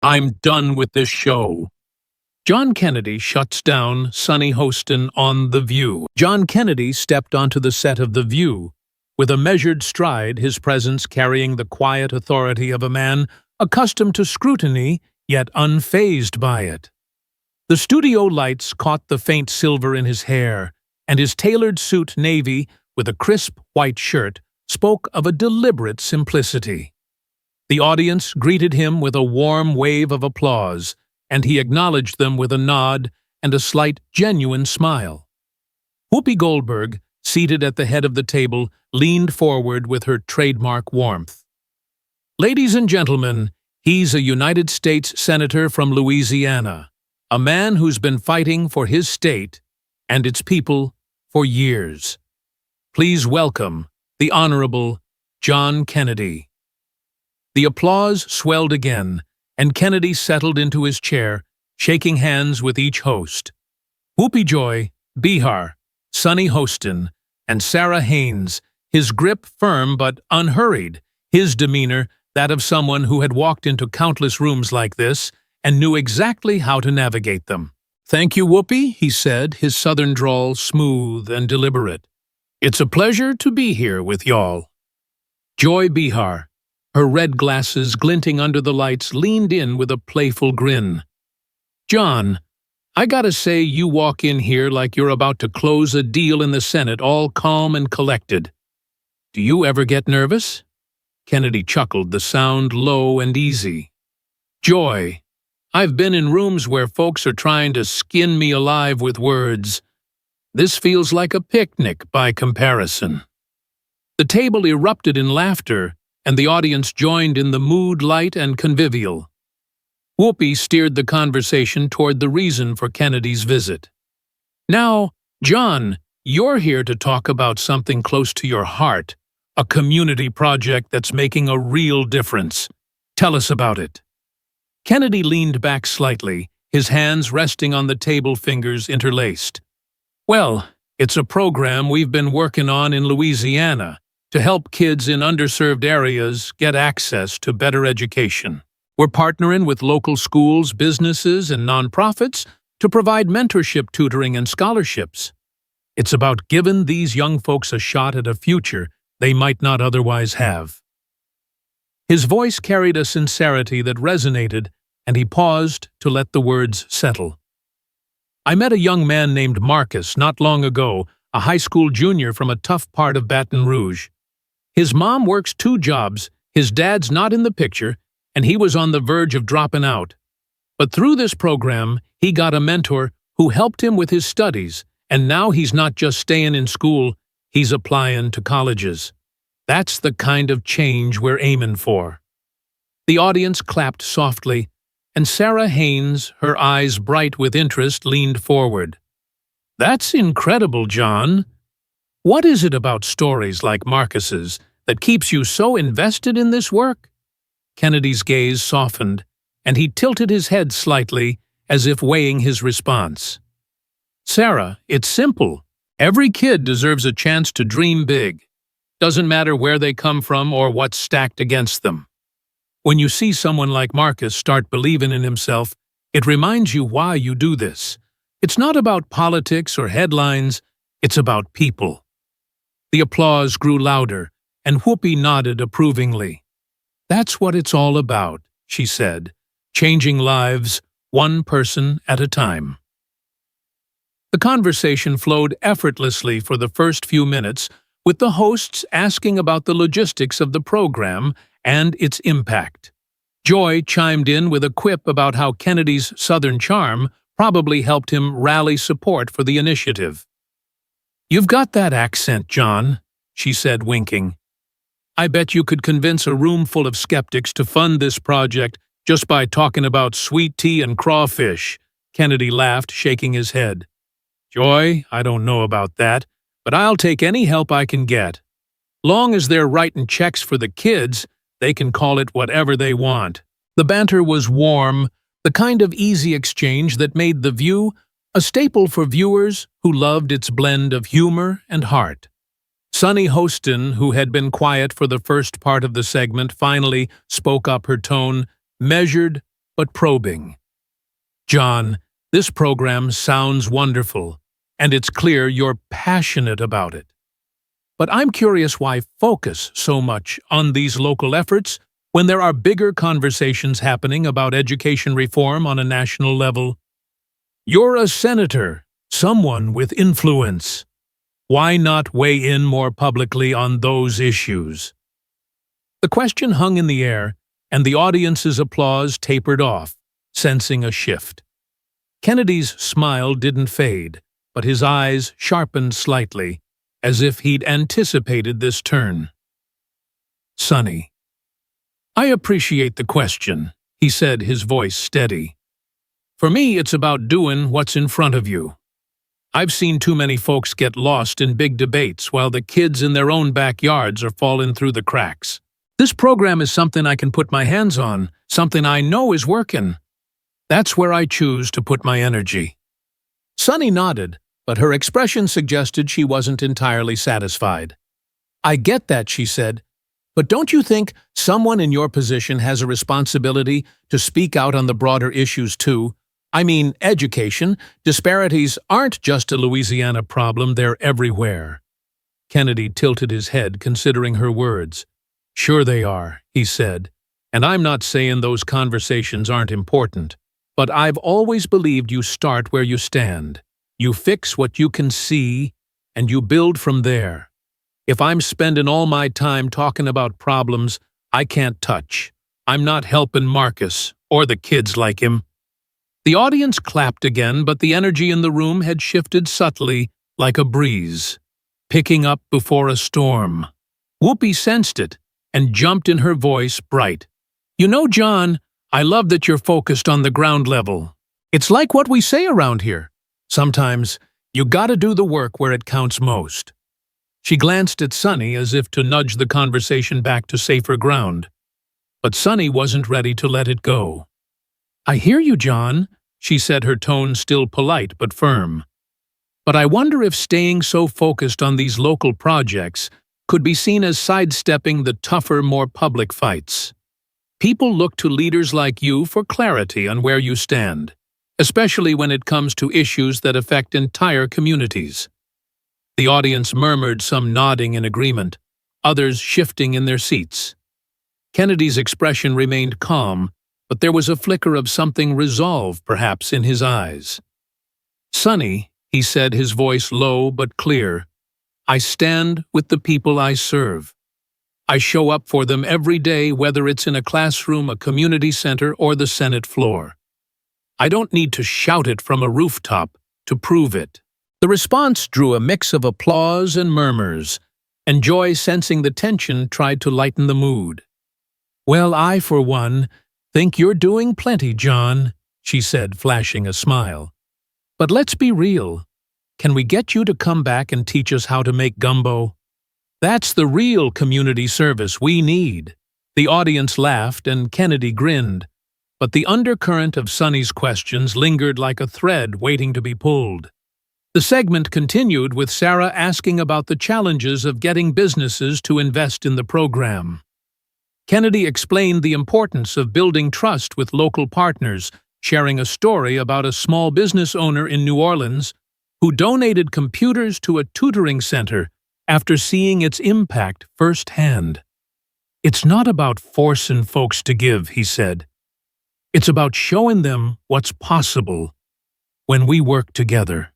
I'm done with this show. John Kennedy shuts down Sonny Hostin on The View. John Kennedy stepped onto the set of The View, with a measured stride, his presence carrying the quiet authority of a man accustomed to scrutiny, yet unfazed by it. The studio lights caught the faint silver in his hair, and his tailored suit navy, with a crisp white shirt, spoke of a deliberate simplicity. The audience greeted him with a warm wave of applause, and he acknowledged them with a nod and a slight, genuine smile. Whoopi Goldberg, seated at the head of the table, leaned forward with her trademark warmth. "Ladies and gentlemen, he's a United States Senator from Louisiana, a man who's been fighting for his state and its people for years. Please welcome the Honorable John Kennedy." The applause swelled again, and Kennedy settled into his chair, shaking hands with each host. Whoopi Joy, Bihar, Sonny Hostin, and Sarah Haynes, his grip firm but unhurried, his demeanor that of someone who had walked into countless rooms like this and knew exactly how to navigate them. "Thank you, Whoopi," he said, his southern drawl smooth and deliberate. "It's a pleasure to be here with y'all." Joy Bihar, her red glasses glinting under the lights, leaned in with a playful grin. "John, I gotta say you walk in here like you're about to close a deal in the Senate, all calm and collected. Do you ever get nervous?" Kennedy chuckled, the sound low and easy. "Joy, I've been in rooms where folks are trying to skin me alive with words. This feels like a picnic by comparison." The table erupted in laughter, and the audience joined in the mood light and convivial. Whoopi steered the conversation toward the reason for Kennedy's visit. "Now, John, you're here to talk about something close to your heart, a community project that's making a real difference. Tell us about it." Kennedy leaned back slightly, his hands resting on the table, fingers interlaced. "Well, it's a program we've been working on in Louisiana to help kids in underserved areas get access to better education. We're partnering with local schools, businesses, and nonprofits to provide mentorship, tutoring, and scholarships. It's about giving these young folks a shot at a future they might not otherwise have." His voice carried a sincerity that resonated, and he paused to let the words settle. "I met a young man named Marcus not long ago, a high school junior from a tough part of Baton Rouge. His mom works 2 jobs, his dad's not in the picture, and he was on the verge of dropping out. But through this program, he got a mentor who helped him with his studies, and now he's not just staying in school, he's applying to colleges. That's the kind of change we're aiming for." The audience clapped softly, and Sarah Haynes, her eyes bright with interest, leaned forward. "That's incredible, John. What is it about stories like Marcus's that keeps you so invested in this work?" Kennedy's gaze softened, and he tilted his head slightly, as if weighing his response. "Sarah, it's simple. Every kid deserves a chance to dream big. Doesn't matter where they come from or what's stacked against them. When you see someone like Marcus start believing in himself, it reminds you why you do this. It's not about politics or headlines, it's about people." The applause grew louder, and Whoopi nodded approvingly. "That's what it's all about," she said, "changing lives, one person at a time." The conversation flowed effortlessly for the first few minutes, with the hosts asking about the logistics of the program and its impact. Joy chimed in with a quip about how Kennedy's Southern charm probably helped him rally support for the initiative. "You've got that accent, John," she said, winking. "I bet you could convince a room full of skeptics to fund this project just by talking about sweet tea and crawfish." Kennedy laughed, shaking his head. "Joy, I don't know about that, but I'll take any help I can get. Long as they're writing checks for the kids, they can call it whatever they want." The banter was warm, the kind of easy exchange that made The View a staple for viewers who loved its blend of humor and heart. Sonny Hostin, who had been quiet for the first part of the segment, finally spoke up, her tone measured but probing. John, this program sounds wonderful, and it's clear you're passionate about it. But I'm curious why focus so much on these local efforts when there are bigger conversations happening about education reform on a national level. You're a senator, someone with influence. Why not weigh in more publicly on those issues? The question hung in the air, and the audience's applause tapered off, sensing a shift. Kennedy's smile didn't fade, but his eyes sharpened slightly, as if he'd anticipated this turn. Sonny. I appreciate the question, he said, his voice steady. For me, it's about doing what's in front of you. I've seen too many folks get lost in big debates while the kids in their own backyards are falling through the cracks. This program is something I can put my hands on, something I know is working. That's where I choose to put my energy. Sonny nodded, but her expression suggested she wasn't entirely satisfied. I get that, she said, but don't you think someone in your position has a responsibility to speak out on the broader issues too? I mean, education. Disparities aren't just a Louisiana problem, they're everywhere. Kennedy tilted his head, considering her words. Sure they are, he said, and I'm not saying those conversations aren't important, but I've always believed you start where you stand. You fix what you can see, and you build from there. If I'm spending all my time talking about problems I can't touch, I'm not helping Marcus or the kids like him. The audience clapped again, but the energy in the room had shifted subtly, like a breeze, picking up before a storm. Whoopi sensed it and jumped in, her voice bright. You know, John, I love that you're focused on the ground level. It's like what we say around here. Sometimes you gotta do the work where it counts most. She glanced at Sonny as if to nudge the conversation back to safer ground. But Sonny wasn't ready to let it go. I hear you, John, she said, her tone still polite but firm. But I wonder if staying so focused on these local projects could be seen as sidestepping the tougher, more public fights. People look to leaders like you for clarity on where you stand, especially when it comes to issues that affect entire communities. The audience murmured, some nodding in agreement, others shifting in their seats. Kennedy's expression remained calm, but there was a flicker of something resolved, perhaps, in his eyes. Sonny, he said, his voice low but clear, I stand with the people I serve. I show up for them every day, whether it's in a classroom, a community center, or the Senate floor. I don't need to shout it from a rooftop to prove it. The response drew a mix of applause and murmurs, and Joy, sensing the tension, tried to lighten the mood. Well, I, for one, think you're doing plenty, John, she said, flashing a smile. But let's be real. Can we get you to come back and teach us how to make gumbo? That's the real community service we need. The audience laughed and Kennedy grinned, but the undercurrent of Sonny's questions lingered like a thread waiting to be pulled. The segment continued with Sarah asking about the challenges of getting businesses to invest in the program. Kennedy explained the importance of building trust with local partners, sharing a story about a small business owner in New Orleans who donated computers to a tutoring center after seeing its impact firsthand. It's not about forcing folks to give, he said. It's about showing them what's possible when we work together.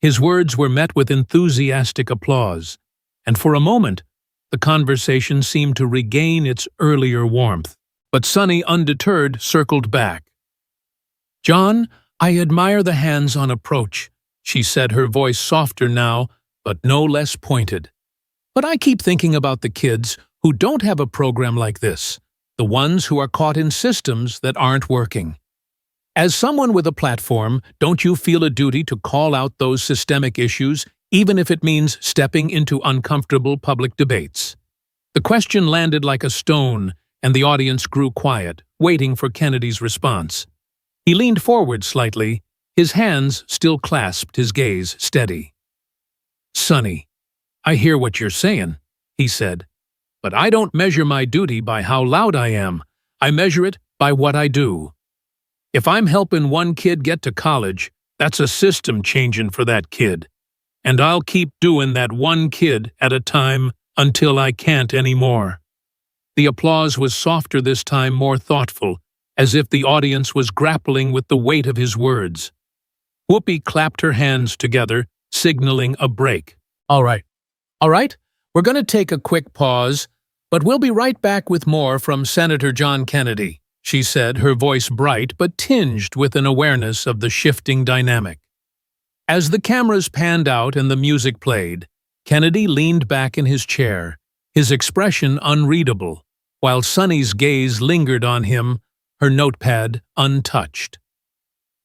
His words were met with enthusiastic applause, and for a moment, the conversation seemed to regain its earlier warmth. But Sonny, undeterred, circled back. John, I admire the hands-on approach, she said, her voice softer now, but no less pointed. But I keep thinking about the kids who don't have a program like this, the ones who are caught in systems that aren't working. As someone with a platform, don't you feel a duty to call out those systemic issues, even if it means stepping into uncomfortable public debates? The question landed like a stone, and the audience grew quiet, waiting for Kennedy's response. He leaned forward slightly, his hands still clasped, his gaze steady. Sonny, I hear what you're saying, he said, but I don't measure my duty by how loud I am. I measure it by what I do. If I'm helping one kid get to college, that's a system changing for that kid. And I'll keep doing that one kid at a time until I can't anymore." The applause was softer this time, more thoughtful, as if the audience was grappling with the weight of his words. Whoopi clapped her hands together, signaling a break. All right, we're going to take a quick pause, but we'll be right back with more from Senator John Kennedy," she said, her voice bright but tinged with an awareness of the shifting dynamic. As the cameras panned out and the music played, Kennedy leaned back in his chair, his expression unreadable, while Sonny's gaze lingered on him, her notepad untouched.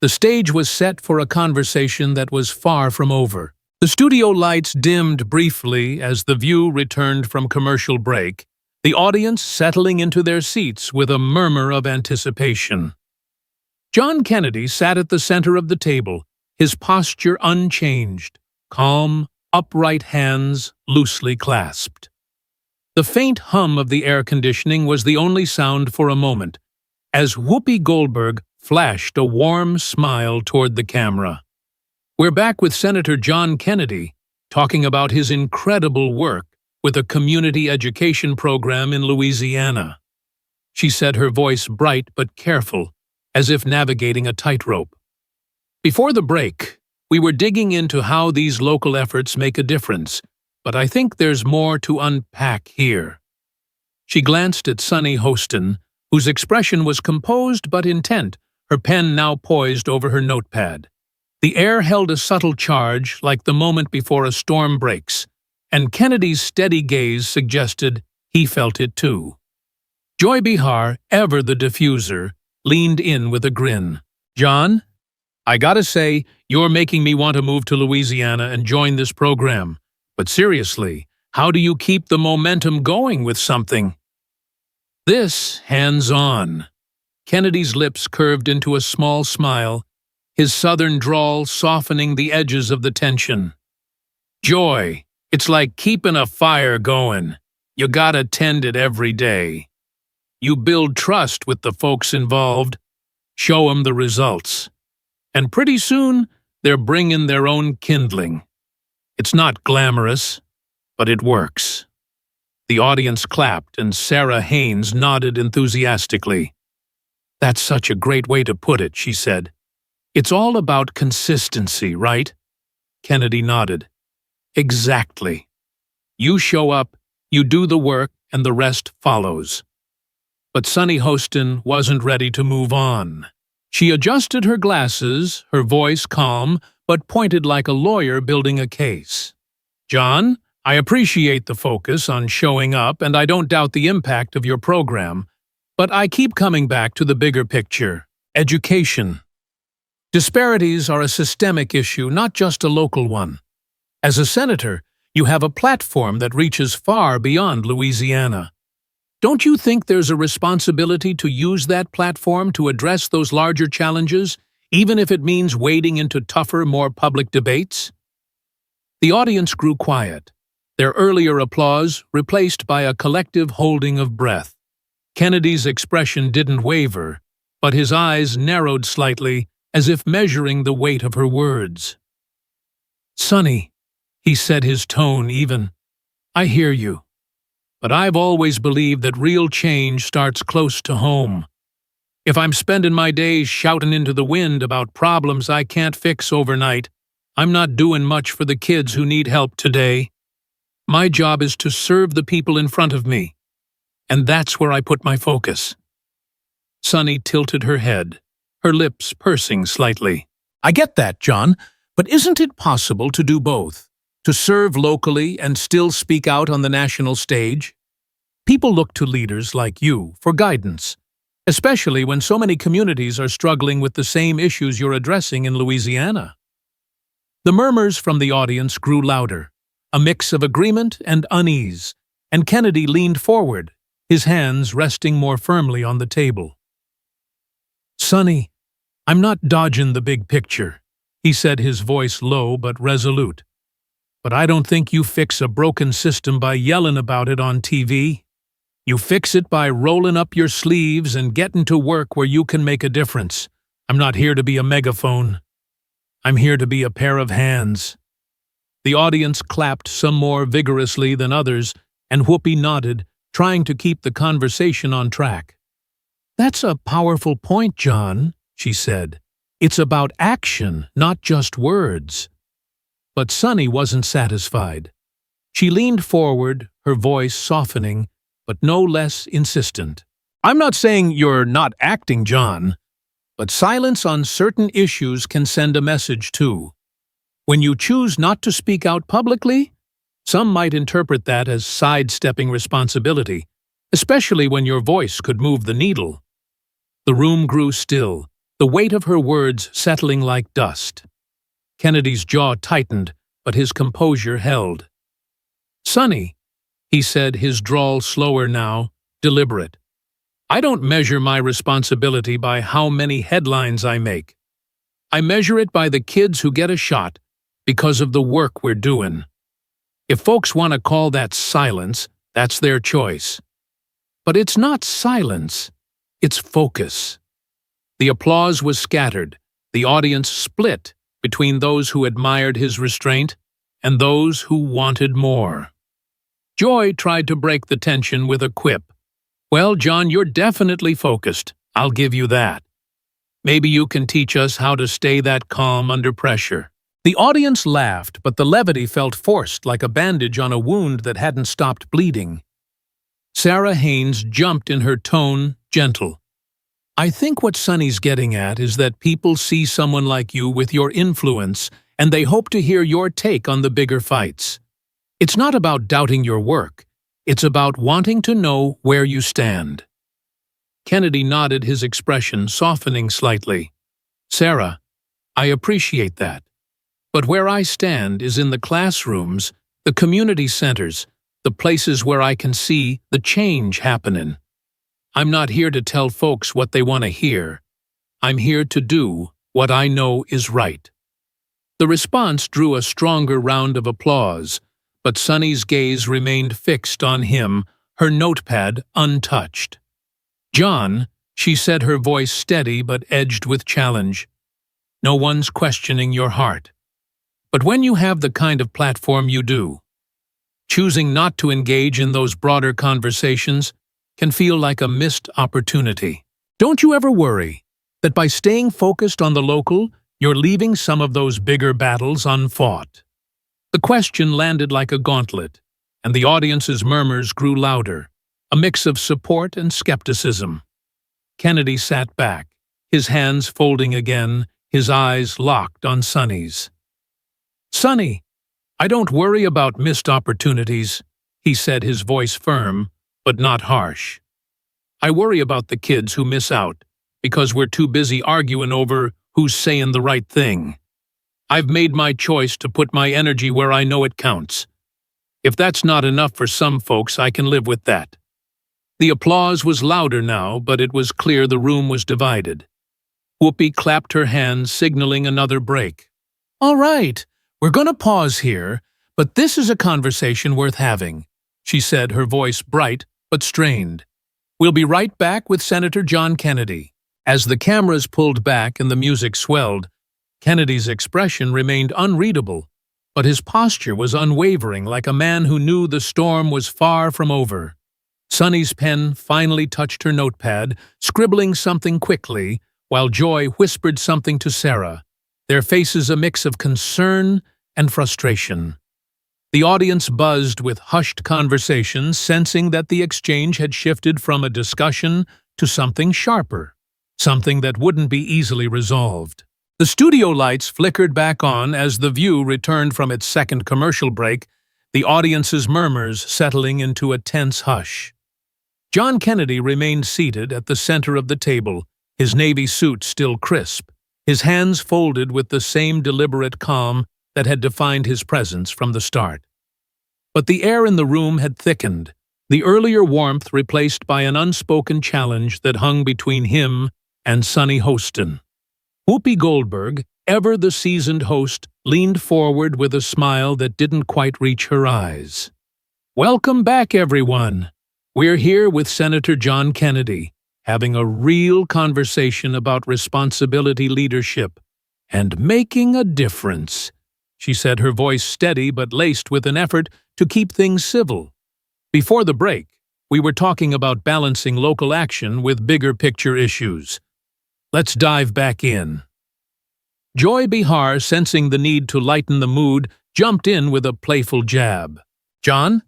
The stage was set for a conversation that was far from over. The studio lights dimmed briefly as the View returned from commercial break, the audience settling into their seats with a murmur of anticipation. John Kennedy sat at the center of the table, his posture unchanged, calm, upright hands loosely clasped. The faint hum of the air conditioning was the only sound for a moment, as Whoopi Goldberg flashed a warm smile toward the camera. "We're back with Senator John Kennedy, talking about his incredible work with a community education program in Louisiana," she said, her voice bright but careful, as if navigating a tightrope. "Before the break, we were digging into how these local efforts make a difference, but I think there's more to unpack here." She glanced at Sonny Hostin, whose expression was composed but intent, her pen now poised over her notepad. The air held a subtle charge, like the moment before a storm breaks, and Kennedy's steady gaze suggested he felt it too. Joy Behar, ever the diffuser, leaned in with a grin. "John, I gotta say, you're making me want to move to Louisiana and join this program. But seriously, how do you keep the momentum going with something this hands-on?" Kennedy's lips curved into a small smile, his southern drawl softening the edges of the tension. "Joy, it's like keeping a fire going. You gotta tend it every day. You build trust with the folks involved, show 'em the results. And pretty soon, they're bringing their own kindling. It's not glamorous, but it works." The audience clapped, and Sarah Haynes nodded enthusiastically. "That's such a great way to put it," she said. "It's all about consistency, right?" Kennedy nodded. "Exactly. You show up, you do the work, and the rest follows." But Sonny Hostin wasn't ready to move on. She adjusted her glasses, her voice calm, but pointed like a lawyer building a case. "John, I appreciate the focus on showing up, and I don't doubt the impact of your program, but I keep coming back to the bigger picture: education. Disparities are a systemic issue, not just a local one. As a senator, you have a platform that reaches far beyond Louisiana. Don't you think there's a responsibility to use that platform to address those larger challenges, even if it means wading into tougher, more public debates?" The audience grew quiet, their earlier applause replaced by a collective holding of breath. Kennedy's expression didn't waver, but his eyes narrowed slightly, as if measuring the weight of her words. "Sonny," he said, his tone even, "I hear you. But I've always believed that real change starts close to home. If I'm spending my days shouting into the wind about problems I can't fix overnight, I'm not doing much for the kids who need help today. My job is to serve the people in front of me, and that's where I put my focus." Sonny tilted her head, her lips pursing slightly. "I get that, John, but isn't it possible to do both? To serve locally and still speak out on the national stage? People look to leaders like you for guidance, especially when so many communities are struggling with the same issues you're addressing in Louisiana." The murmurs from the audience grew louder, a mix of agreement and unease, and Kennedy leaned forward, his hands resting more firmly on the table. "Sonny, I'm not dodging the big picture," he said, his voice low but resolute. "But I don't think you fix a broken system by yelling about it on TV. You fix it by rolling up your sleeves and getting to work where you can make a difference. I'm not here to be a megaphone. I'm here to be a pair of hands." The audience clapped, some more vigorously than others, and Whoopi nodded, trying to keep the conversation on track. "That's a powerful point, John," she said. "It's about action, not just words." But Sunny wasn't satisfied. She leaned forward, her voice softening, but no less insistent. "I'm not saying you're not acting, John, but silence on certain issues can send a message too. When you choose not to speak out publicly, some might interpret that as sidestepping responsibility, especially when your voice could move the needle." The room grew still, the weight of her words settling like dust. Kennedy's jaw tightened, but his composure held. "Sonny," he said, his drawl slower now, deliberate, "I don't measure my responsibility by how many headlines I make. I measure it by the kids who get a shot because of the work we're doing. If folks want to call that silence, that's their choice. But it's not silence, it's focus." The applause was scattered, the audience split between those who admired his restraint and those who wanted more. Joy tried to break the tension with a quip. "Well, John, you're definitely focused. I'll give you that. Maybe you can teach us how to stay that calm under pressure." The audience laughed, but the levity felt forced, like a bandage on a wound that hadn't stopped bleeding. Sarah Haynes jumped in her tone, gentle. "I think what Sunny's getting at is that people see someone like you with your influence, and they hope to hear your take on the bigger fights. It's not about doubting your work. It's about wanting to know where you stand." Kennedy nodded, his expression softening slightly. "Sarah, I appreciate that. But where I stand is in the classrooms, the community centers, the places where I can see the change happening. I'm not here to tell folks what they want to hear. I'm here to do what I know is right." The response drew a stronger round of applause, but Sunny's gaze remained fixed on him, her notepad untouched. "John," she said, her voice steady but edged with challenge, "no one's questioning your heart. But when you have the kind of platform you do, choosing not to engage in those broader conversations can feel like a missed opportunity. Don't you ever worry that by staying focused on the local, you're leaving some of those bigger battles unfought?" The question landed like a gauntlet, and the audience's murmurs grew louder, a mix of support and skepticism. Kennedy sat back, his hands folding again, his eyes locked on Sunny's. "Sunny, I don't worry about missed opportunities," he said, his voice firm, but not harsh. "I worry about the kids who miss out because we're too busy arguing over who's saying the right thing. I've made my choice to put my energy where I know it counts. If that's not enough for some folks, I can live with that." The applause was louder now, but it was clear the room was divided. Whoopi clapped her hands, signaling another break. "All right, we're going to pause here, but this is a conversation worth having," she said, her voice bright but strained. "We'll be right back with Senator John Kennedy." As the cameras pulled back and the music swelled, Kennedy's expression remained unreadable, but his posture was unwavering, like a man who knew the storm was far from over. Sunny's pen finally touched her notepad, scribbling something quickly, while Joy whispered something to Sarah, their faces a mix of concern and frustration. The audience buzzed with hushed conversation, sensing that the exchange had shifted from a discussion to something sharper, something that wouldn't be easily resolved. The studio lights flickered back on as The View returned from its second commercial break, the audience's murmurs settling into a tense hush. John Kennedy remained seated at the center of the table, his navy suit still crisp, his hands folded with the same deliberate calm that had defined his presence from the start. But the air in the room had thickened, the earlier warmth replaced by an unspoken challenge that hung between him and Sunny Hostin. Whoopi Goldberg, ever the seasoned host, leaned forward with a smile that didn't quite reach her eyes. "Welcome back, everyone. We're here with Senator John Kennedy, having a real conversation about responsibility leadership and making a difference," she said, her voice steady but laced with an effort to keep things civil. Before the break, we were talking about balancing local action with bigger picture issues. Let's dive back in. Joy Bihar, sensing the need to lighten the mood, jumped in with a playful jab. "John,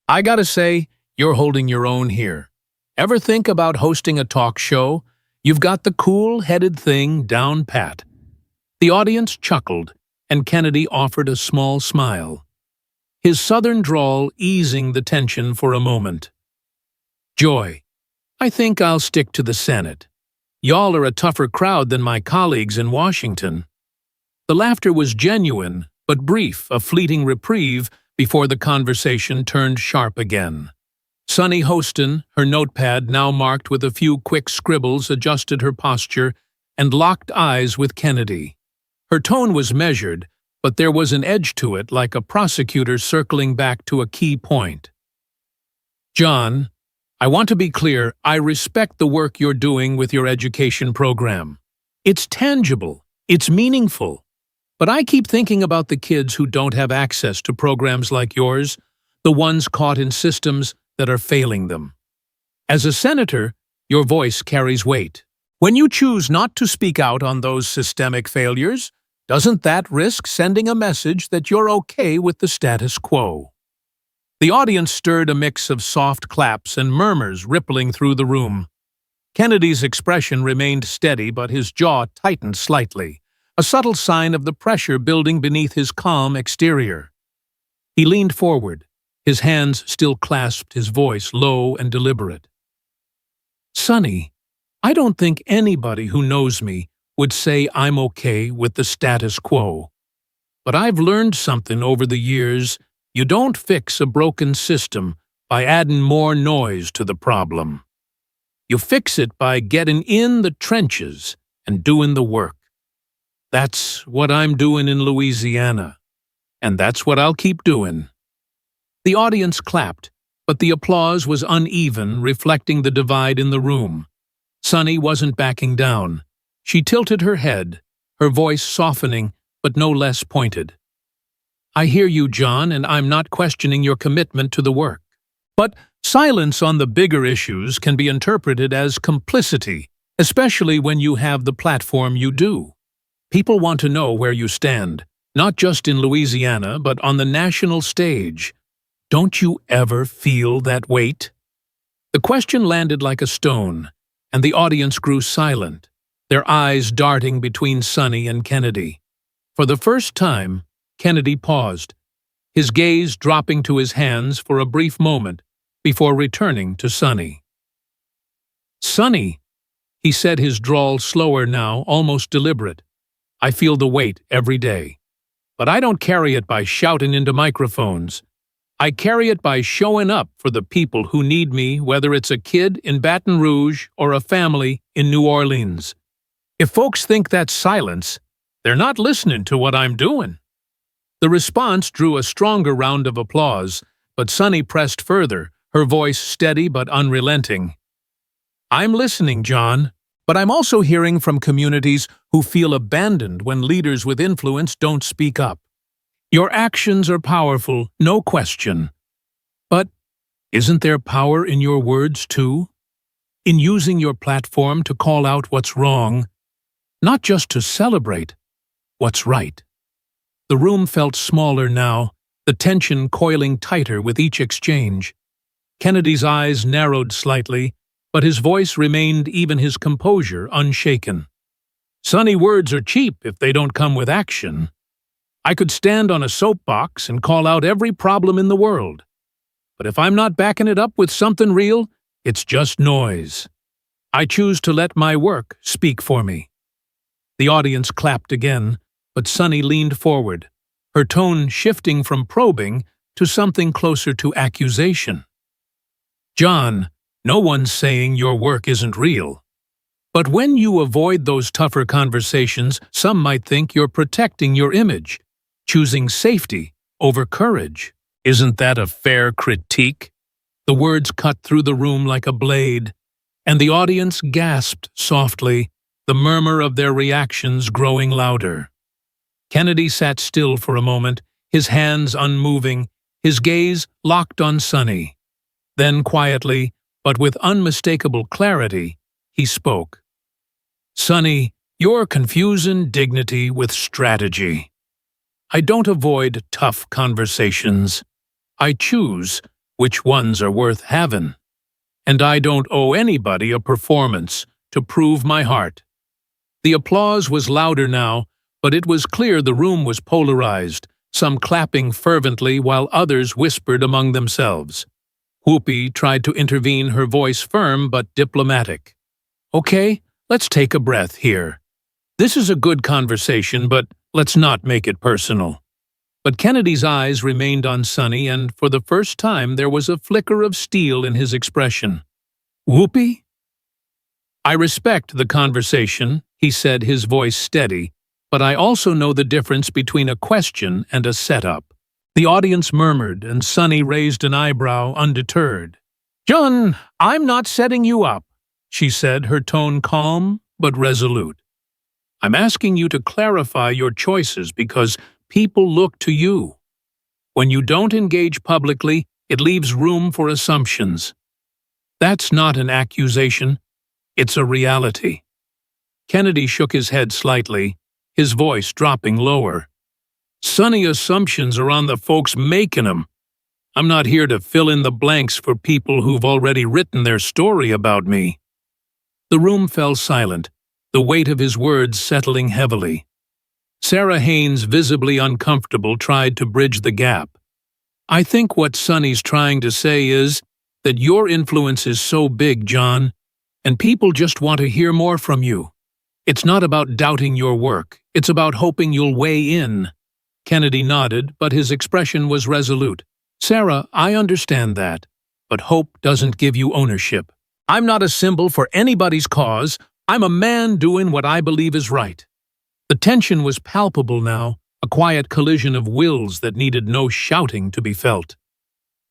I gotta say, you're holding your own here. Ever think about hosting a talk show? You've got the cool-headed thing down pat." The audience chuckled, and Kennedy offered a small smile, his southern drawl easing the tension for a moment. "Joy, I think I'll stick to the Senate. Y'all are a tougher crowd than my colleagues in Washington." The laughter was genuine, but brief, a fleeting reprieve before the conversation turned sharp again. Sunny Hostin, her notepad now marked with a few quick scribbles, adjusted her posture and locked eyes with Kennedy. Her tone was measured, but there was an edge to it, like a prosecutor circling back to a key point. "John, I want to be clear, I respect the work you're doing with your education program. It's tangible, it's meaningful. But I keep thinking about the kids who don't have access to programs like yours, the ones caught in systems that are failing them. As a senator, your voice carries weight. When you choose not to speak out on those systemic failures, doesn't that risk sending a message that you're okay with the status quo?" The audience stirred a mix of soft claps and murmurs rippling through the room. Kennedy's expression remained steady, but his jaw tightened slightly, a subtle sign of the pressure building beneath his calm exterior. He leaned forward, his hands still clasped, his voice low and deliberate. "Sonny, I don't think anybody who knows me would say I'm okay with the status quo. But I've learned something over the years. You don't fix a broken system by adding more noise to the problem. You fix it by getting in the trenches and doing the work. That's what I'm doing in Louisiana, and that's what I'll keep doing." The audience clapped, but the applause was uneven, reflecting the divide in the room. Sunny wasn't backing down. She tilted her head, her voice softening but no less pointed. "I hear you, John, and I'm not questioning your commitment to the work. But silence on the bigger issues can be interpreted as complicity, especially when you have the platform you do. People want to know where you stand, not just in Louisiana, but on the national stage. Don't you ever feel that weight?" The question landed like a stone, and the audience grew silent, their eyes darting between Sunny and Kennedy. For the first time, Kennedy paused, his gaze dropping to his hands for a brief moment before returning to Sunny. "Sunny," he said, his drawl slower now, almost deliberate, "I feel the weight every day. But I don't carry it by shouting into microphones. I carry it by showing up for the people who need me, whether it's a kid in Baton Rouge or a family in New Orleans. If folks think that's silence, they're not listening to what I'm doing." The response drew a stronger round of applause, but Sunny pressed further, her voice steady but unrelenting. "I'm listening, John, but I'm also hearing from communities who feel abandoned when leaders with influence don't speak up. Your actions are powerful, no question. But isn't there power in your words, too? In using your platform to call out what's wrong, not just to celebrate what's right?" The room felt smaller now, the tension coiling tighter with each exchange. Kennedy's eyes narrowed slightly, but his voice remained, even his composure, unshaken. "Sunny, words are cheap if they don't come with action. I could stand on a soapbox and call out every problem in the world. But if I'm not backing it up with something real, it's just noise. I choose to let my work speak for me." The audience clapped again, but Sunny leaned forward, her tone shifting from probing to something closer to accusation. "John, no one's saying your work isn't real. But when you avoid those tougher conversations, some might think you're protecting your image, choosing safety over courage. Isn't that a fair critique?" The words cut through the room like a blade, and the audience gasped softly, the murmur of their reactions growing louder. Kennedy sat still for a moment, his hands unmoving, his gaze locked on Sonny. Then quietly, but with unmistakable clarity, he spoke. "Sonny, you're confusing dignity with strategy. I don't avoid tough conversations. I choose which ones are worth having. And I don't owe anybody a performance to prove my heart." The applause was louder now, but it was clear the room was polarized, some clapping fervently while others whispered among themselves. Whoopi tried to intervene, her voice firm but diplomatic. "Okay, let's take a breath here. This is a good conversation, but let's not make it personal." But Kennedy's eyes remained on Sonny, and for the first time there was a flicker of steel in his expression. "Whoopi?" "I respect the conversation," he said, his voice steady, "but I also know the difference between a question and a setup." The audience murmured, and Sonny raised an eyebrow, undeterred. "John, I'm not setting you up," she said, her tone calm but resolute. "I'm asking you to clarify your choices because people look to you. When you don't engage publicly, it leaves room for assumptions. That's not an accusation, it's a reality." Kennedy shook his head slightly, his voice dropping lower. "Sonny, assumptions are on the folks making them. I'm not here to fill in the blanks for people who've already written their story about me." The room fell silent, the weight of his words settling heavily. Sarah Haynes, visibly uncomfortable, tried to bridge the gap. "I think what Sonny's trying to say is that your influence is so big, John, and people just want to hear more from you. It's not about doubting your work, it's about hoping you'll weigh in." Kennedy nodded, but his expression was resolute. "Sarah, I understand that, but hope doesn't give you ownership. I'm not a symbol for anybody's cause, I'm a man doing what I believe is right." The tension was palpable now, a quiet collision of wills that needed no shouting to be felt.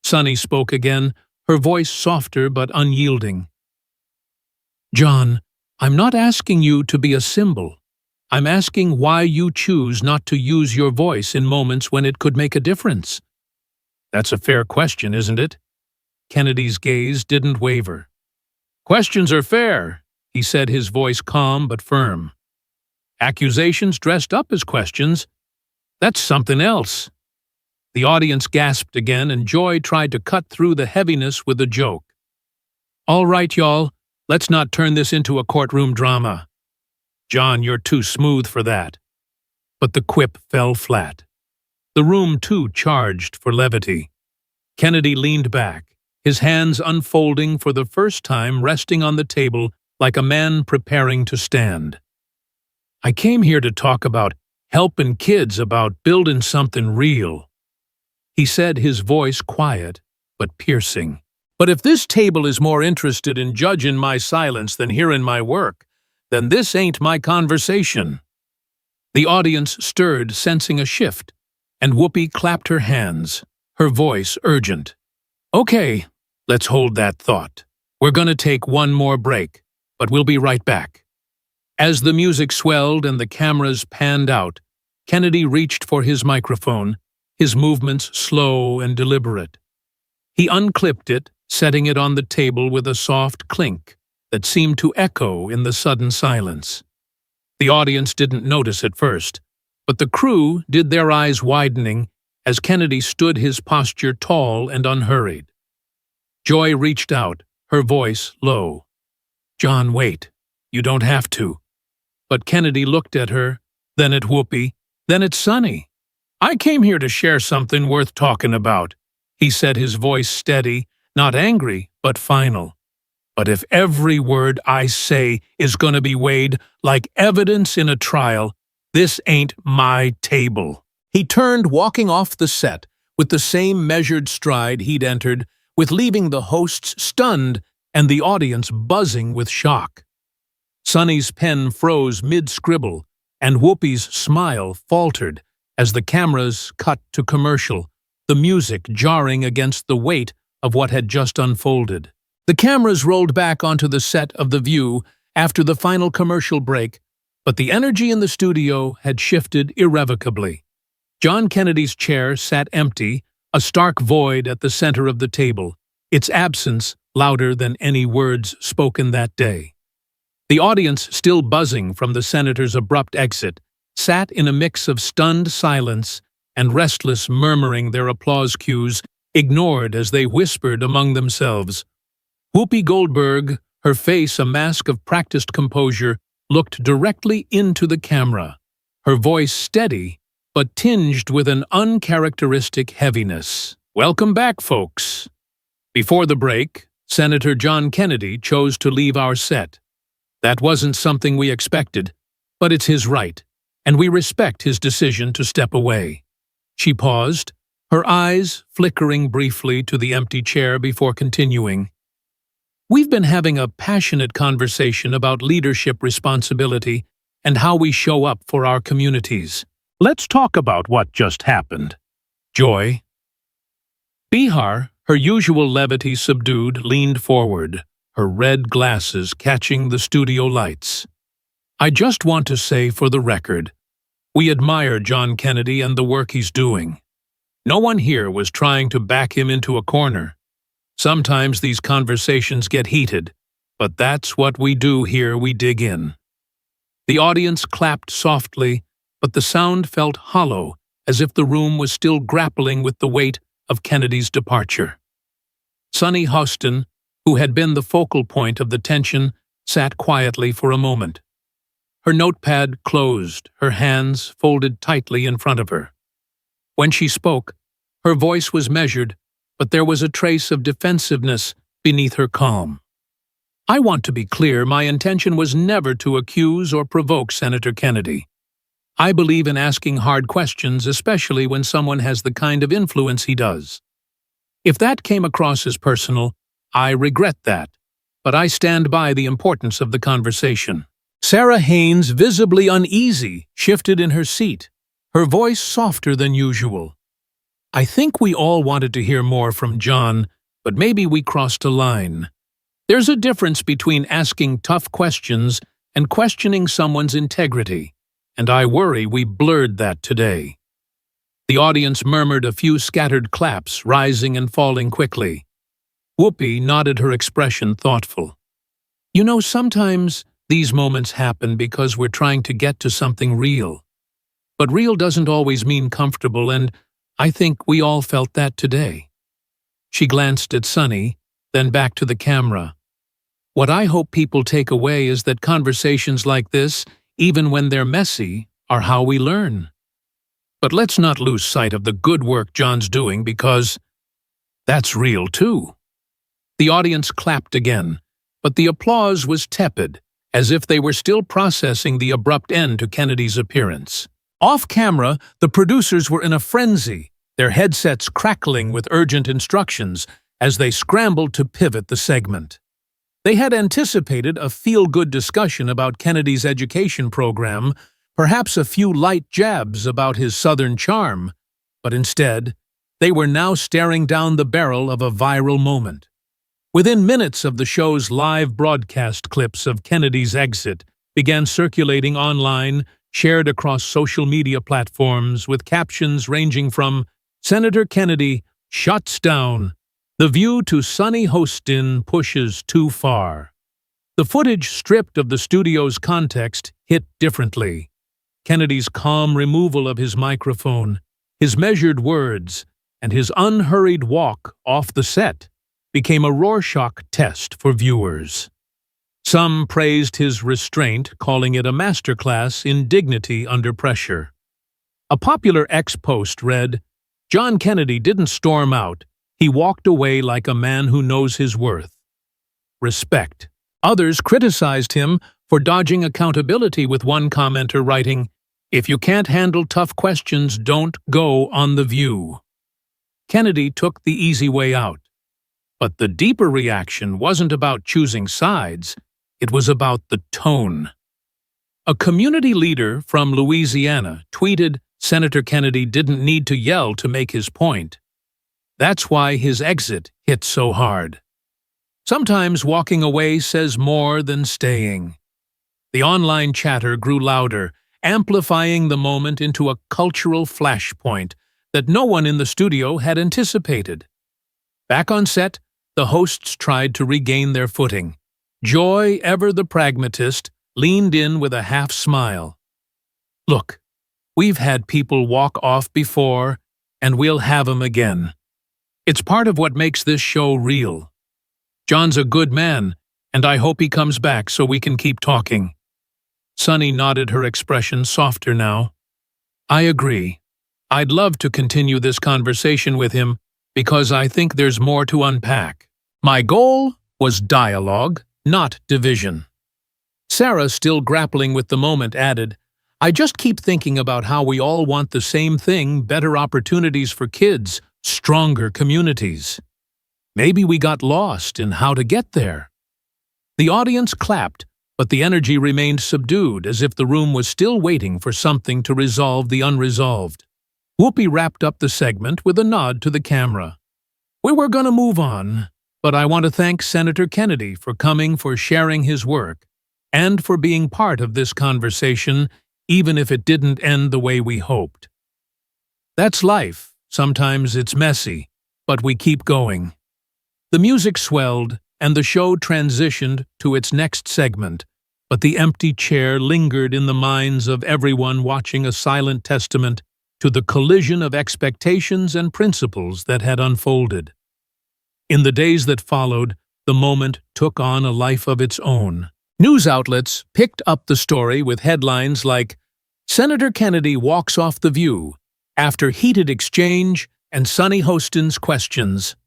Sonny spoke again, her voice softer but unyielding. "John, I'm not asking you to be a symbol. I'm asking why you choose not to use your voice in moments when it could make a difference." "That's a fair question, isn't it?" Kennedy's gaze didn't waver. "Questions are fair," he said, his voice calm but firm. "Accusations dressed up as questions, that's something else." The audience gasped again, and Joy tried to cut through the heaviness with a joke. "All right, y'all, let's not turn this into a courtroom drama." "John, you're too smooth for that." But the quip fell flat. The room, too, charged for levity. Kennedy leaned back, his hands unfolding for the first time, resting on the table like a man preparing to stand. "I came here to talk about helping kids, about building something real," he said, his voice quiet but piercing. "But if this table is more interested in judging my silence than hearing my work, then this ain't my conversation." The audience stirred, sensing a shift, and Whoopi clapped her hands, her voice urgent. "Okay, let's hold that thought. We're gonna take one more break, but we'll be right back." As the music swelled and the cameras panned out, Kennedy reached for his microphone, his movements slow and deliberate. He unclipped it, setting it on the table with a soft clink that seemed to echo in the sudden silence. The audience didn't notice at first, but the crew did, their eyes widening as Kennedy stood, his posture tall and unhurried. Joy reached out, her voice low. "John, wait. You don't have to." But Kennedy looked at her, then at Whoopi, then at Sonny. "I came here to share something worth talking about," he said, his voice steady, not angry, but final. "But if every word I say is going to be weighed like evidence in a trial, this ain't my table." He turned, walking off the set with the same measured stride he'd entered, with leaving the hosts stunned and the audience buzzing with shock. Sonny's pen froze mid-scribble, and Whoopi's smile faltered as the cameras cut to commercial, the music jarring against the weight of what had just unfolded. The cameras rolled back onto the set of The View after the final commercial break, but the energy in the studio had shifted irrevocably. John Kennedy's chair sat empty, a stark void at the center of the table, its absence louder than any words spoken that day. The audience, still buzzing from the senator's abrupt exit, sat in a mix of stunned silence and restless murmuring, their applause cues ignored as they whispered among themselves. Whoopi Goldberg, her face a mask of practiced composure, looked directly into the camera, her voice steady but tinged with an uncharacteristic heaviness. "Welcome back, folks." Before the break, Senator John Kennedy chose to leave our set. That wasn't something we expected, but it's his right, and we respect his decision to step away. She paused, her eyes flickering briefly to the empty chair before continuing. "We've been having a passionate conversation about leadership responsibility and how we show up for our communities. Let's talk about what just happened." Joy. Bihar, her usual levity subdued, leaned forward, her red glasses catching the studio lights. "I just want to say for the record, we admire John Kennedy and the work he's doing. No one here was trying to back him into a corner. Sometimes these conversations get heated, but that's what we do here, we dig in." The audience clapped softly, but the sound felt hollow, as if the room was still grappling with the weight of Kennedy's departure. Sonny Hostin, who had been the focal point of the tension, sat quietly for a moment. Her notepad closed, her hands folded tightly in front of her. When she spoke, her voice was measured, but there was a trace of defensiveness beneath her calm. "I want to be clear, my intention was never to accuse or provoke Senator Kennedy. I believe in asking hard questions, especially when someone has the kind of influence he does. If that came across as personal, I regret that, but I stand by the importance of the conversation." Sarah Haynes, visibly uneasy, shifted in her seat, her voice softer than usual. "I think we all wanted to hear more from John, but maybe we crossed a line. There's a difference between asking tough questions and questioning someone's integrity, and I worry we blurred that today." The audience murmured a few scattered claps, rising and falling quickly. Whoopi nodded, her expression thoughtful. "You know, sometimes these moments happen because we're trying to get to something real. But real doesn't always mean comfortable, and I think we all felt that today." She glanced at Sonny, then back to the camera. "What I hope people take away is that conversations like this, even when they're messy, are how we learn. But let's not lose sight of the good work John's doing, because that's real too." The audience clapped again, but the applause was tepid, as if they were still processing the abrupt end to Kennedy's appearance. Off camera, the producers were in a frenzy, their headsets crackling with urgent instructions as they scrambled to pivot the segment. They had anticipated a feel-good discussion about Kennedy's education program, perhaps a few light jabs about his Southern charm, but instead, they were now staring down the barrel of a viral moment. Within minutes of the show's live broadcast, clips of Kennedy's exit began circulating online, shared across social media platforms with captions ranging from "Senator Kennedy shuts down," "The View," to "Sonny Hostin pushes too far." The footage, stripped of the studio's context, hit differently. Kennedy's calm removal of his microphone, his measured words, and his unhurried walk off the set became a Rorschach test for viewers. Some praised his restraint, calling it a masterclass in dignity under pressure. A popular X post read, "John Kennedy didn't storm out. He walked away like a man who knows his worth." Respect. Others criticized him for dodging accountability, with one commenter writing, "If you can't handle tough questions, don't go on The View." Kennedy took the easy way out. But the deeper reaction wasn't about choosing sides, it was about the tone. A community leader from Louisiana tweeted Senator Kennedy didn't need to yell to make his point. That's why his exit hit so hard. Sometimes walking away says more than staying. The online chatter grew louder, amplifying the moment into a cultural flashpoint that no one in the studio had anticipated. Back on set, the hosts tried to regain their footing. Joy, ever the pragmatist, leaned in with a half-smile. "Look, we've had people walk off before, and we'll have 'em again. It's part of what makes this show real. John's a good man, and I hope he comes back so we can keep talking." Sunny nodded, her expression softer now. "I agree. I'd love to continue this conversation with him because I think there's more to unpack." My goal was dialogue, not division. Sarah, still grappling with the moment, added, "I just keep thinking about how we all want the same thing: better opportunities for kids, stronger communities. Maybe we got lost in how to get there." The audience clapped, but the energy remained subdued, as if the room was still waiting for something to resolve the unresolved. Whoopi wrapped up the segment with a nod to the camera. "We were going to move on, but I want to thank Senator Kennedy for coming, for sharing his work, and for being part of this conversation, even if it didn't end the way we hoped. That's life. Sometimes it's messy, but we keep going." The music swelled, and the show transitioned to its next segment, but the empty chair lingered in the minds of everyone watching, a silent testament to the collision of expectations and principles that had unfolded. In the days that followed, the moment took on a life of its own. News outlets picked up the story with headlines like, "Senator Kennedy walks off The View after heated exchange and Sunny Hostin's questions."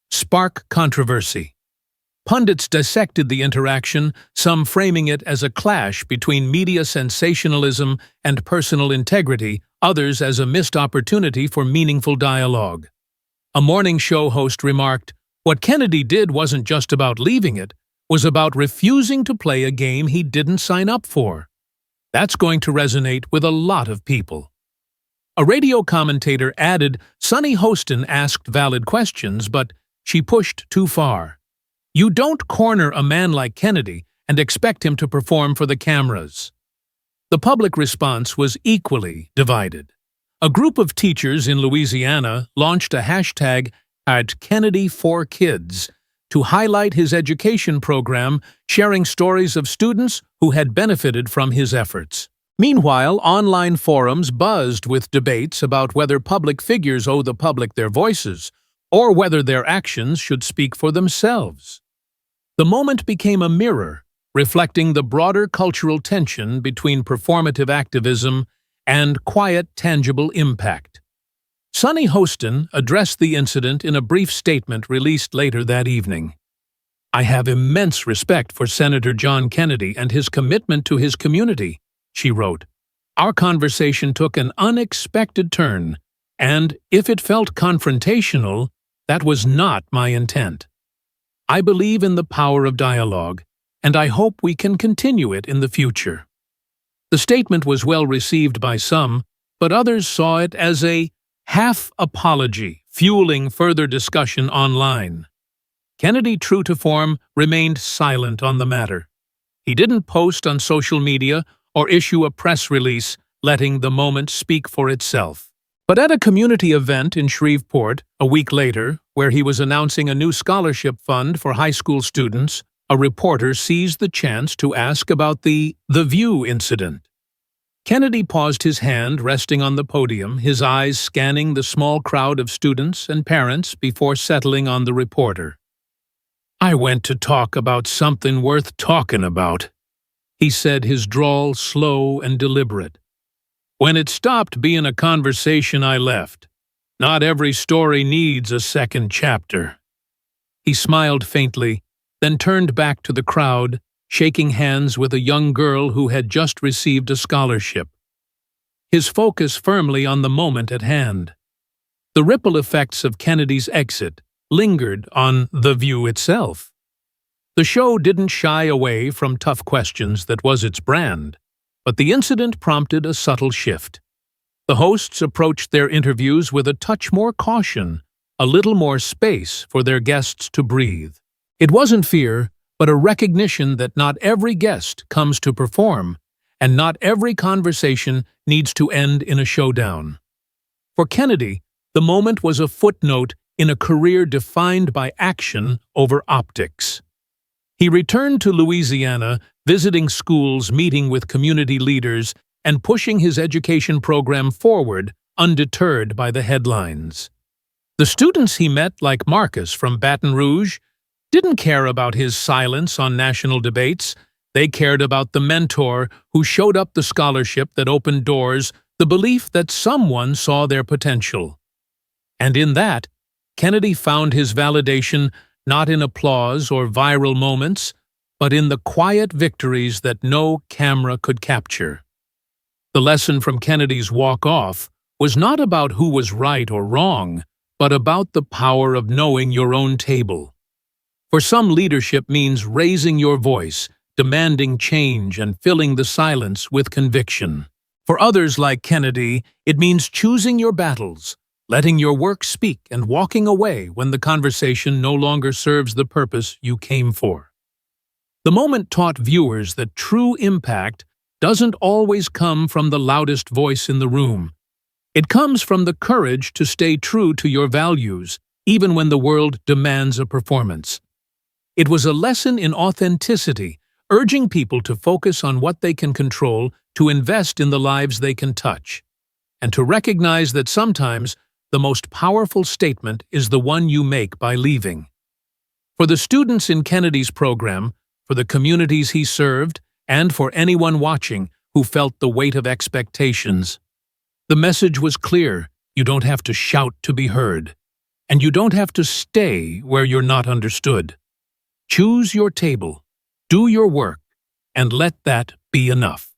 Spark controversy. Pundits dissected the interaction, some framing it as a clash between media sensationalism and personal integrity, others as a missed opportunity for meaningful dialogue. A morning show host remarked, "What Kennedy did wasn't just about leaving it, was about refusing to play a game he didn't sign up for." That's going to resonate with a lot of people. A radio commentator added, "Sunny Hostin asked valid questions, but she pushed too far. You don't corner a man like Kennedy and expect him to perform for the cameras." The public response was equally divided. A group of teachers in Louisiana launched a hashtag @Kennedy4Kids to highlight his education program, sharing stories of students who had benefited from his efforts. Meanwhile, online forums buzzed with debates about whether public figures owe the public their voices, or whether their actions should speak for themselves. The moment became a mirror, reflecting the broader cultural tension between performative activism and quiet, tangible impact. Sunny Hostin addressed the incident in a brief statement released later that evening. "I have immense respect for Senator John Kennedy and his commitment to his community," she wrote. "Our conversation took an unexpected turn, and if it felt confrontational, that was not my intent. I believe in the power of dialogue, and I hope we can continue it in the future." The statement was well received by some, but others saw it as a half-apology, fueling further discussion online. Kennedy, true to form, remained silent on the matter. He didn't post on social media or issue a press release, letting the moment speak for itself. But at a community event in Shreveport, a week later, where he was announcing a new scholarship fund for high school students, a reporter seized the chance to ask about the View incident. Kennedy paused, his hand resting on the podium, his eyes scanning the small crowd of students and parents before settling on the reporter. "I went to talk about something worth talking about," he said, his drawl slow and deliberate. "When it stopped being a conversation, I left. Not every story needs a second chapter." He smiled faintly, then turned back to the crowd, shaking hands with a young girl who had just received a scholarship. His focus firmly on the moment at hand. The ripple effects of Kennedy's exit lingered on The View itself. The show didn't shy away from tough questions that was its brand, but the incident prompted a subtle shift. The hosts approached their interviews with a touch more caution, a little more space for their guests to breathe. It wasn't fear, but a recognition that not every guest comes to perform, and not every conversation needs to end in a showdown. For Kennedy, the moment was a footnote in a career defined by action over optics. He returned to Louisiana, visiting schools, meeting with community leaders, and pushing his education program forward, undeterred by the headlines. The students he met, like Marcus from Baton Rouge, didn't care about his silence on national debates. They cared about the mentor who showed up, the scholarship that opened doors, the belief that someone saw their potential. And in that, Kennedy found his validation not in applause or viral moments, but in the quiet victories that no camera could capture. The lesson from Kennedy's walk-off was not about who was right or wrong, but about the power of knowing your own table. For some, leadership means raising your voice, demanding change, and filling the silence with conviction. For others, like Kennedy, it means choosing your battles, letting your work speak, and walking away when the conversation no longer serves the purpose you came for. The moment taught viewers that true impact doesn't always come from the loudest voice in the room. It comes from the courage to stay true to your values, even when the world demands a performance. It was a lesson in authenticity, urging people to focus on what they can control, to invest in the lives they can touch, and to recognize that sometimes the most powerful statement is the one you make by leaving. For the students in Kennedy's program, for the communities he served, and for anyone watching who felt the weight of expectations, the message was clear: you don't have to shout to be heard, and you don't have to stay where you're not understood. Choose your table, do your work, and let that be enough.